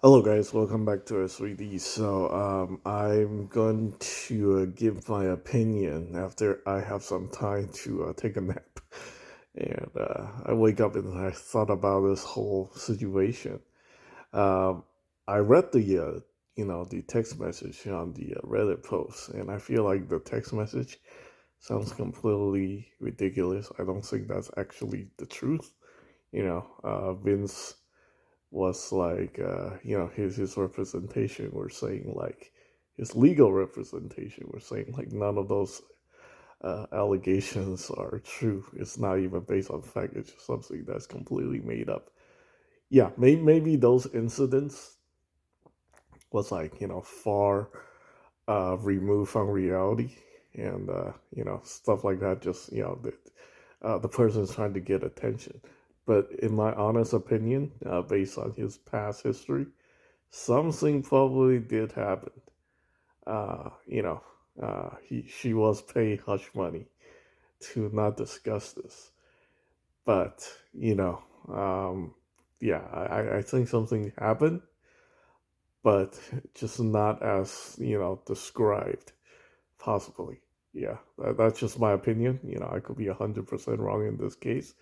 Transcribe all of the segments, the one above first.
Hello guys, welcome back to S3D. I'm going to give my opinion after I have some time to take a nap. And I wake up and I thought about this whole situation. Um, I read the text message on the Reddit post, and I feel like the text message sounds completely ridiculous. I don't think that's actually the truth. Vince was like his representation were saying like his legal representation were saying like none of those allegations are true. It's not even based on fact. It's just something that's completely made up. Yeah, maybe those incidents was like far removed from reality, and stuff like that. Just the person's trying to get attention. But in my honest opinion, based on his past history, something probably did happen. You know, she was paid hush money to not discuss this. But yeah, I think something happened, but just not as described. Possibly, yeah. That's just my opinion. I could be 100% wrong in this case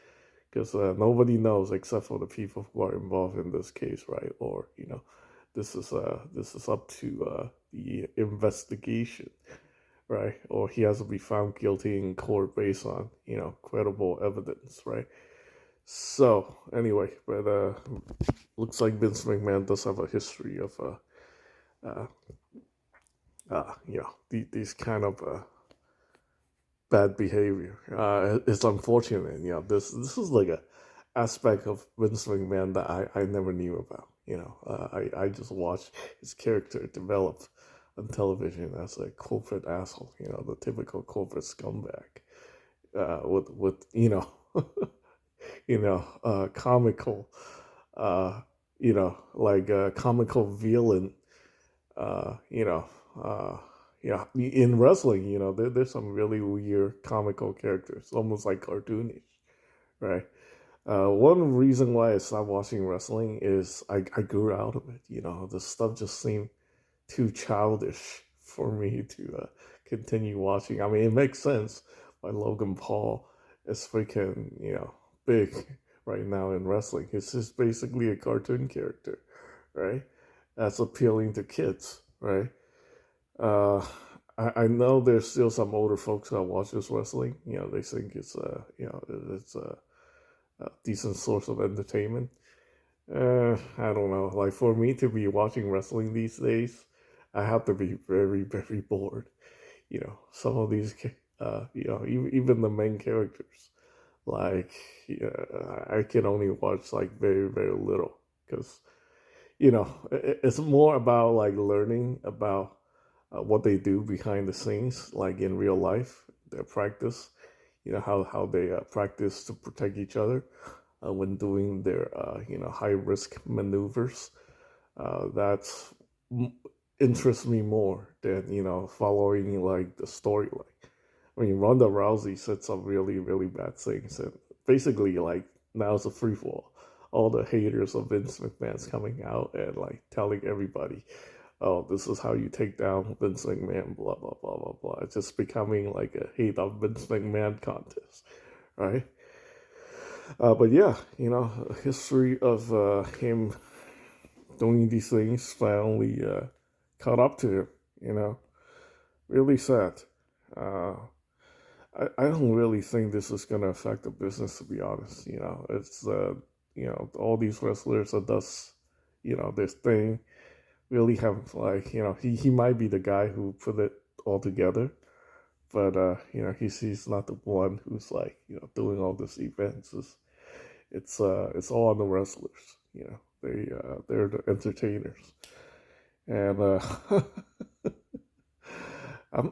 because nobody knows except for the people who are involved in this case, right? Or this is up to the investigation, right? Or he has to be found guilty in court based on credible evidence, right? So anyway, but looks like Vince McMahon does have a history of uh, these kind of bad behavior. It's unfortunate. This is like a aspect of Vince McMahon that I never knew about. I just watched his character develop on television as a corporate asshole. The typical corporate scumbag. With comical, like a comical villain. Uh, you know. Uh, yeah, in wrestling, there's some really weird comical characters, almost like cartoonish, right? One reason why I stopped watching wrestling is I grew out of it. The stuff just seemed too childish for me to continue watching. I mean, it makes sense why Logan Paul is freaking, big right now in wrestling. He's just basically a cartoon character, right? That's appealing to kids, right? Uh, I know there's still some older folks that watch this wrestling. They think it's a decent source of entertainment. I don't know. Like for me to be watching wrestling these days, I have to be very, very bored. Some of these, even the main characters, like, I can only watch like very, very little because it's more about like learning about what they do behind the scenes, like in real life, their practice. How they practice to protect each other when doing their high risk maneuvers. That's interests me more than following like the storyline. I mean, Ronda Rousey said some really really bad things, and basically like now it's a free for all. All the haters of Vince McMahon's coming out and like telling everybody, "Oh, this is how you take down Vince McMahon." Blah blah blah blah blah. It's just becoming like a hate on Vince McMahon contest, right? But yeah, history of him doing these things finally caught up to him. You know, really sad. Uh, I don't really think this is going to affect the business, to be honest. It's all these wrestlers that does this thing really have like he might be the guy who put it all together, but he's not the one who's like doing all these events. It's all on the wrestlers. They're the entertainers, and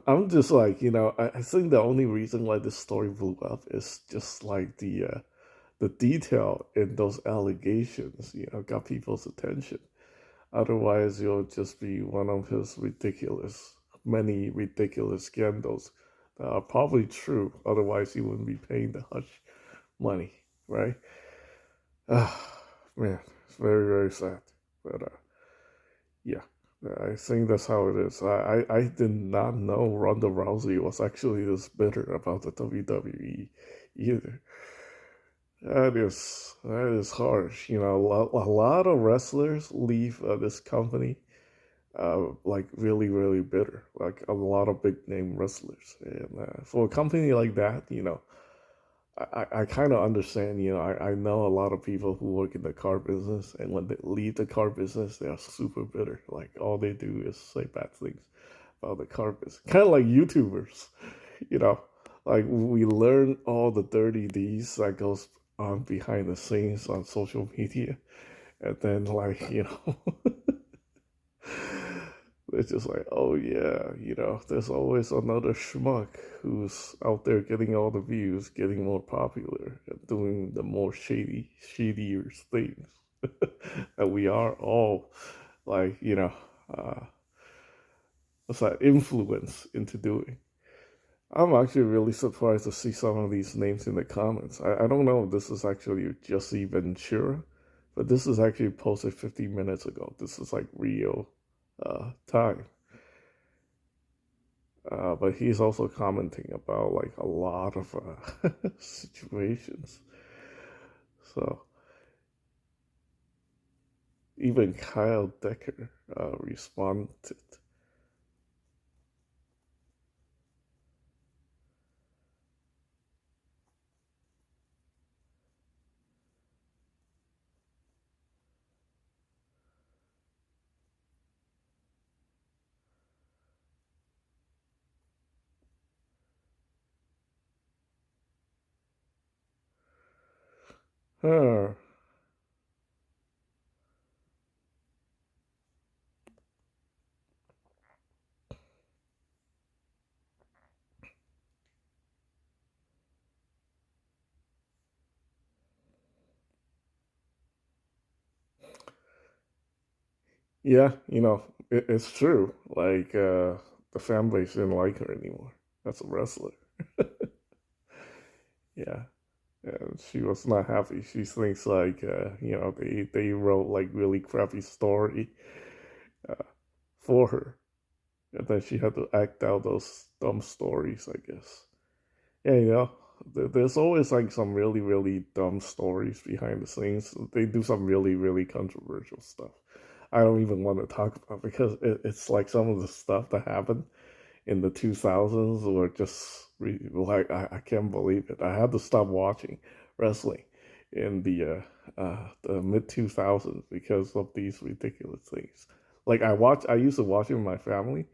I'm just like I think the only reason why this story blew up is just like the detail in those allegations got people's attention. Otherwise, it'll just be one of his many ridiculous scandals that are probably true. Otherwise, he wouldn't be paying the hush money, right? Ah, man, it's very, very sad. But Yeah, I think that's how it is. I did not know Ronda Rousey was actually this bitter about the WWE either. That is harsh. A lot of wrestlers leave this company like really really bitter. Like a lot of big name wrestlers, and for a company like that, I kind of understand. I know a lot of people who work in the car business, and when they leave the car business, they are super bitter. Like all they do is say bad things about the car business. Kind of like YouTubers, you know. Like we learn all the dirty deeds that goes on behind the scenes on social media, and then like it's just like, oh yeah, there's always another schmuck who's out there getting all the views, getting more popular, and doing the more shadier things that we are all like, uh, what's that influence into doing. I'm actually really surprised to see some of these names in the comments. I don't know if this is actually Jesse Ventura, but this is actually posted 15 minutes ago. This is like real time. But he's also commenting about like a lot of situations. So even Kyle Decker responded. Huh. Yeah, it's true. Like the fan base didn't like her anymore. That's a wrestler. Yeah. And she was not happy. She thinks like they wrote like really crappy story uh, for her, and then she had to act out those dumb stories, I guess. Yeah, there's always like some really, really dumb stories behind the scenes. They do some really, really controversial stuff. I don't even want to talk about because it's like some of the stuff that happened in the 2000s were just like I can't believe it. I had to stop watching wrestling in the mid 2000s because of these ridiculous things. Like I used to watch it with my family,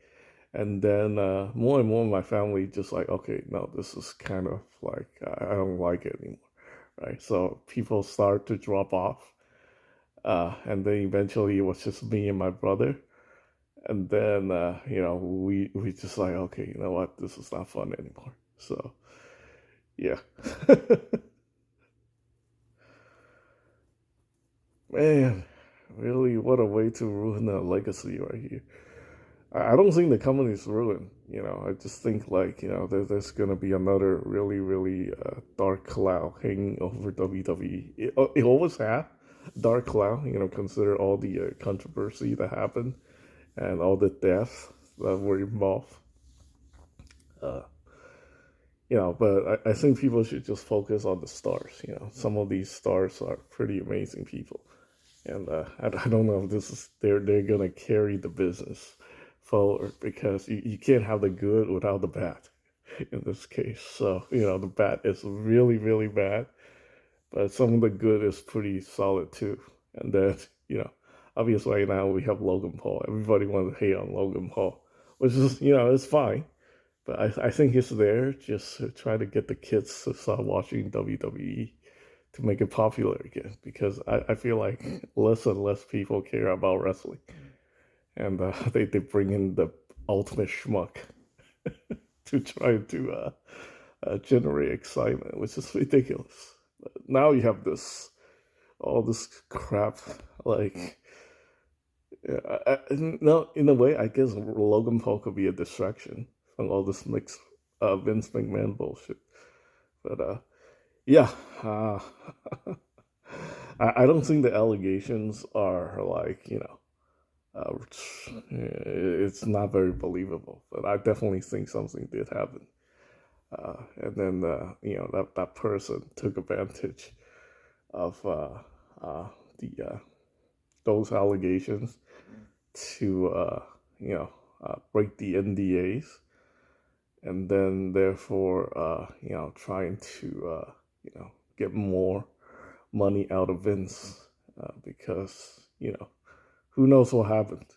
and then more and more of my family just like, okay, no, this is kind of like I don't like it anymore, right? So people start to drop off, and then eventually it was just me and my brother, and then we just like, okay, you know what, this is not fun anymore. So yeah, man, really, what a way to ruin a legacy right here. I don't think the company's ruined. I just think like there's gonna be another really really dark cloud hanging over WWE. It always had dark cloud. Consider all the controversy that happened and all the deaths that were involved. Uh, but I think people should just focus on the stars. Some of these stars are pretty amazing people, and I don't know if this is they're gonna carry the business forward because you can't have the good without the bad in this case. So the bad is really really bad, but some of the good is pretty solid too. And then obviously right now we have Logan Paul. Everybody wants to hate on Logan Paul, which is it's fine. But I think it's there just to try to get the kids to start watching WWE to make it popular again because I feel like less and less people care about wrestling, and they bring in the ultimate schmuck to try to generate excitement, which is ridiculous. But now you have all this crap like. No, in a way, I guess Logan Paul could be a distraction from all this mixed Vince McMahon bullshit. But yeah, uh, I don't think the allegations are like It's not very believable, but I definitely think something did happen. And then that person took advantage of uh, the those allegations to break the NDAs, and then therefore trying to get more money out of Vince, because who knows what happened.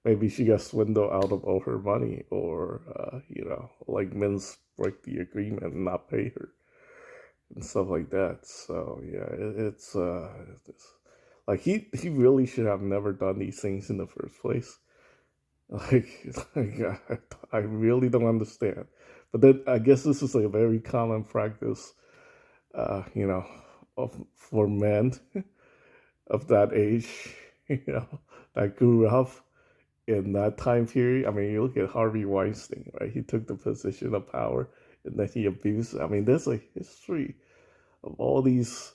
Maybe she got swindled out of all her money, or like Vince break the agreement and not pay her and stuff like that. So yeah, it's like he really should have never done these things in the first place. Like I really don't understand. But then I guess this is a very common practice, uh, you know, for men of that age, that grew up in that time period. I mean, you look at Harvey Weinstein, right? He took the position of power and then he abused it. I mean, there's a history of all these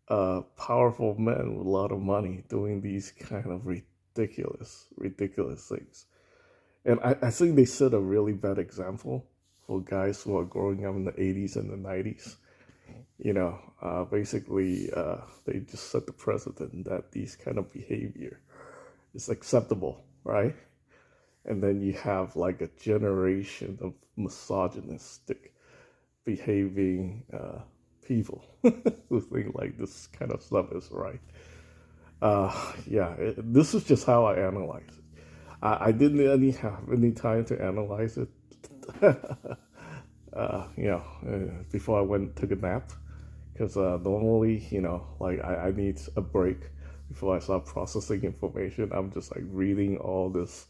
powerful men with a lot of money doing these kind of ridiculous things. And I think they set a really bad example for guys who are growing up in the 80s and the 90s. Basically, they just set the precedent that these kind of behavior is acceptable, right? And then you have like a generation of misogynistic behaving people who think like this kind of stuff is right. This is just how I analyze it. I didn't have any time to analyze it, before I went took a nap, because normally, like I need a break before I start processing information. I'm just like reading all this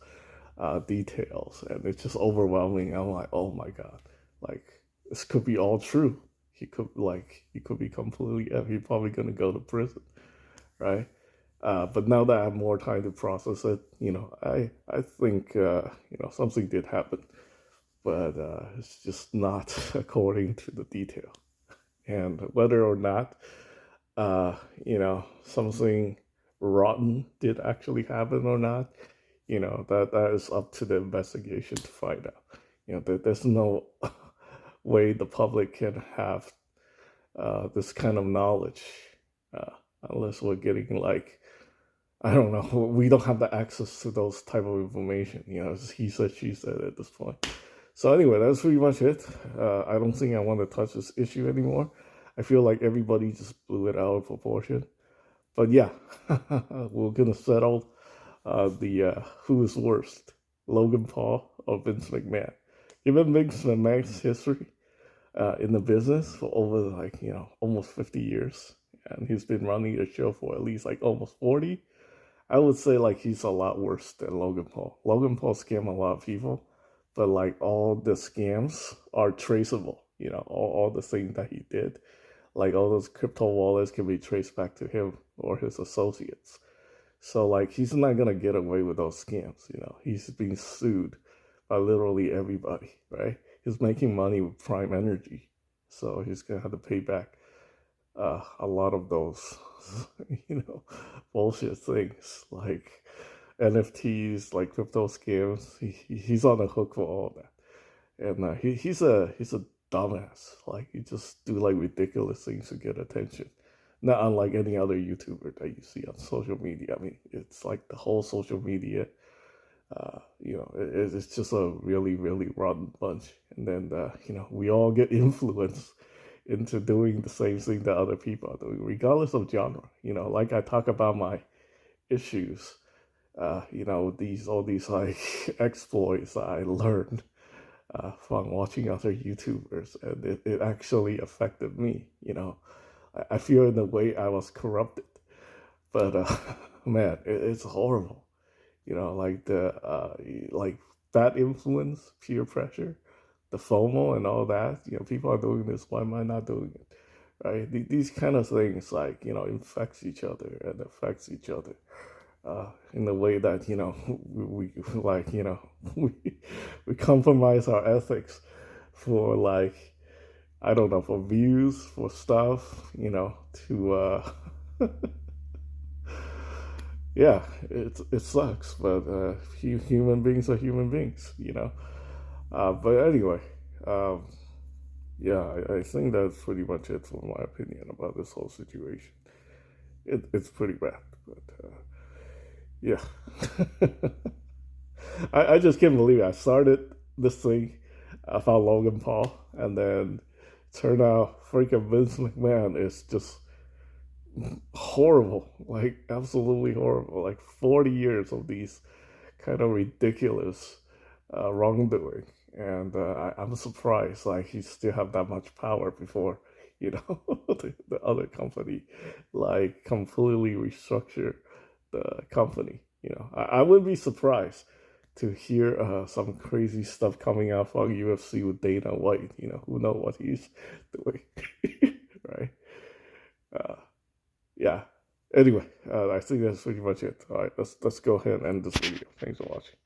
details, and it's just overwhelming. I'm like, oh my god, like this could be all true. He could be completely. He's probably gonna go to prison, right? But now that I have more time to process it, I think something did happen, but it's just not according to the detail. And whether or not something rotten did actually happen or not, that is up to the investigation to find out. There's no way the public can have this kind of knowledge, uh, unless we're getting like, I don't know, we don't have the access to those type of information. It's he said, she said at this point. So anyway, that's pretty much it. I don't think I want to touch this issue anymore. I feel like everybody just blew it out of proportion. But yeah, we're gonna settle the who is worst, Logan Paul or Vince McMahon. Given Vince McMahon's history in the business for over like almost 50 years, and he's been running the show for at least like almost 40. I would say like he's a lot worse than Logan Paul. Logan Paul scammed a lot of people, but like all the scams are traceable. All the things that he did, like all those crypto wallets can be traced back to him or his associates. So like he's not gonna get away with those scams. He's being sued by literally everybody, right? He's making money with Prime Energy, so he's gonna have to pay back a lot of those, bullshit things like NFTs, like crypto scams. He's on the hook for all that, and he's a dumbass. Like he just do like ridiculous things to get attention. Not unlike any other YouTuber that you see on social media. I mean, it's like the whole social media. It's just a really, really rotten bunch. And then, we all get influenced into doing the same thing that other people are doing, regardless of genre. Like I talk about my issues, all these like exploits I learned from watching other YouTubers, and it actually affected me. I feel in a way I was corrupted, but man, it's horrible. Like the like bad influence, peer pressure, the FOMO, and all that. People are doing this. Why am I not doing it? Right? These kind of things, like infects each other and affects each other in the way that we like we we compromise our ethics for like, I don't know, for views, for stuff, to yeah, it sucks, but human beings are human beings, But anyway, um, yeah, I think that's pretty much it for my opinion about this whole situation. It's pretty bad, but yeah. I just can't believe it. I started this thing, I found Logan Paul, and then turned out freaking Vince McMahon is just horrible, like absolutely horrible. Like 40 years of these kind of ridiculous wrongdoing, and I'm surprised like he still have that much power before the other company like completely restructure the company. I wouldn't be surprised to hear some crazy stuff coming out from UFC with Dana White. Who know what he's doing, right? Uh, yeah. Anyway, I think that's pretty much it. All right, let's go ahead and end this video. Thanks for watching.